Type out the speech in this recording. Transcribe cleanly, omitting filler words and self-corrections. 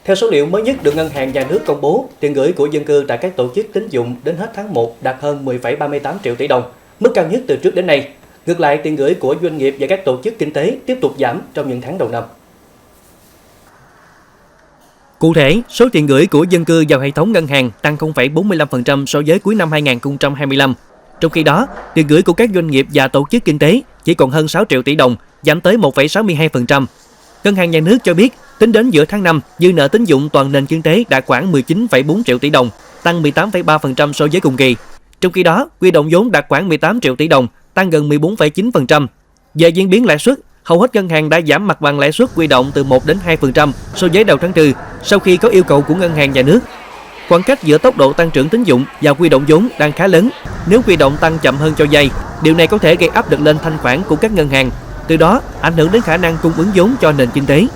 Theo số liệu mới nhất được Ngân hàng Nhà nước công bố, tiền gửi của dân cư tại các tổ chức tín dụng đến hết tháng 1 đạt hơn 10,38 triệu tỷ đồng, mức cao nhất từ trước đến nay. Ngược lại, tiền gửi của doanh nghiệp và các tổ chức kinh tế tiếp tục giảm trong những tháng đầu năm. Cụ thể, số tiền gửi của dân cư vào hệ thống ngân hàng tăng 0,45% so với cuối năm 2025. Trong khi đó, tiền gửi của các doanh nghiệp và tổ chức kinh tế chỉ còn hơn 6 triệu tỷ đồng, giảm tới 1,62%. Ngân hàng Nhà nước cho biết, tính đến giữa tháng 5, dư nợ tín dụng toàn nền kinh tế đạt khoảng 19,4 triệu tỷ đồng, tăng 18,3% so với cùng kỳ. Trong khi đó, huy động vốn đạt khoảng 18 triệu tỷ đồng, tăng gần 14,9%. Về diễn biến lãi suất, hầu hết ngân hàng đã giảm mặt bằng lãi suất huy động từ 1 đến 2% so với đầu tháng 4 sau khi có yêu cầu của Ngân hàng Nhà nước. Khoảng cách giữa tốc độ tăng trưởng tín dụng và huy động vốn đang khá lớn. Nếu huy động tăng chậm hơn cho vay, điều này có thể gây áp lực lên thanh khoản của các ngân hàng, từ đó ảnh hưởng đến khả năng cung ứng vốn cho nền kinh tế.